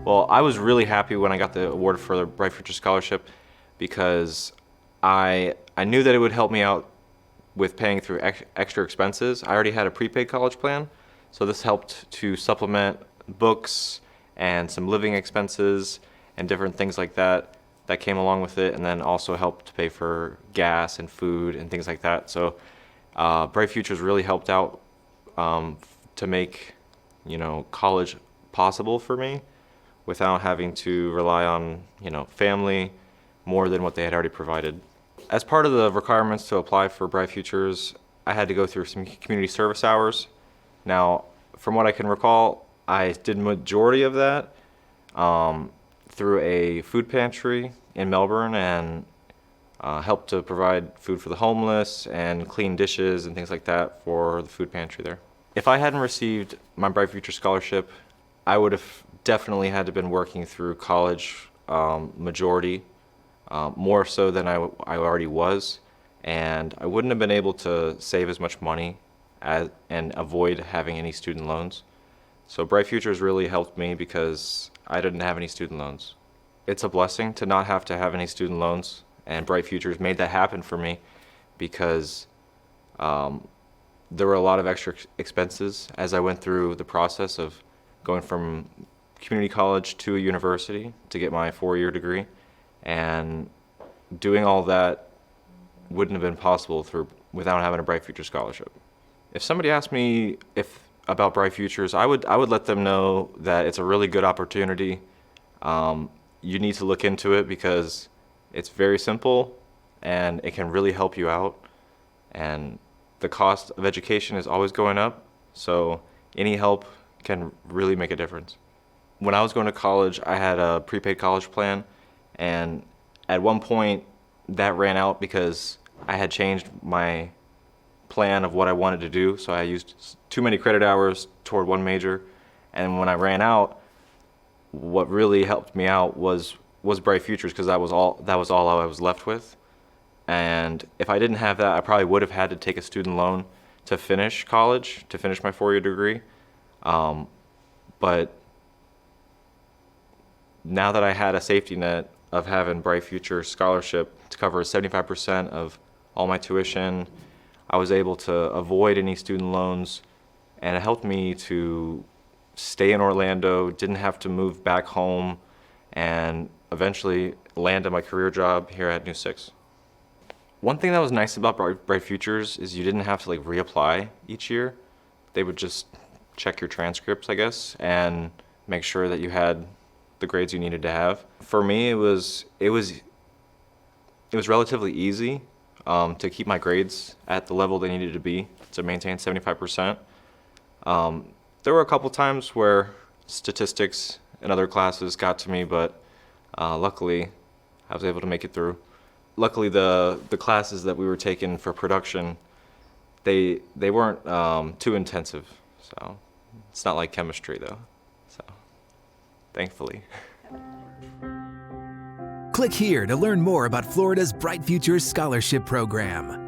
Well, I was really happy when I got the award for the Bright Future Scholarship because I knew that it would help me out with paying through extra expenses. I already had a prepaid college plan, so this helped to supplement books and some living expenses and different things like that that came along with it, and then also helped to pay for gas and food and things like that. So Bright Futures really helped out to make college possible for me without having to rely on family more than what they had already provided. As part of the requirements to apply for Bright Futures, I had to go through some community service hours. Now, from what I can recall, I did majority of that through a food pantry in Melbourne and helped to provide food for the homeless and clean dishes and things like that for the food pantry there. If I hadn't received my Bright Future Scholarship, I would have definitely had to been working through college majority, more so than I already was, and I wouldn't have been able to save as much money and avoid having any student loans. So Bright Futures really helped me because I didn't have any student loans. It's a blessing to not have to have any student loans, and Bright Futures made that happen for me because there were a lot of extra expenses as I went through the process of going from community college to a university to get my 4-year degree, and doing all that wouldn't have been possible without having a Bright Future Scholarship. If somebody asked me about Bright Futures, I would let them know that it's a really good opportunity. You need to look into it because it's very simple and it can really help you out. And the cost of education is always going up, so any help can really make a difference. When I was going to college, I had a prepaid college plan, and at one point that ran out because I had changed my plan of what I wanted to do, so I used too many credit hours toward one major, and when I ran out, what really helped me out was Bright Futures because that was all I was left with. And if I didn't have that, I probably would have had to take a student loan to finish college, to finish my 4-year degree. But now that I had a safety net of having Bright Future Scholarship to cover 75% of all my tuition, I was able to avoid any student loans, and it helped me to stay in Orlando, didn't have to move back home, and eventually land at my career job here at New Six. One thing that was nice about Bright Futures is you didn't have to reapply each year. They would just check your transcripts, I guess, and make sure that you had the grades you needed to have. For me, it was relatively easy to keep my grades at the level they needed to be to maintain 75%. There were a couple times where statistics and other classes got to me, but luckily I was able to make it through. Luckily, the classes that we were taking for production, they weren't too intensive, so it's not like chemistry though. So thankfully. Click here to learn more about Florida's Bright Futures Scholarship Program.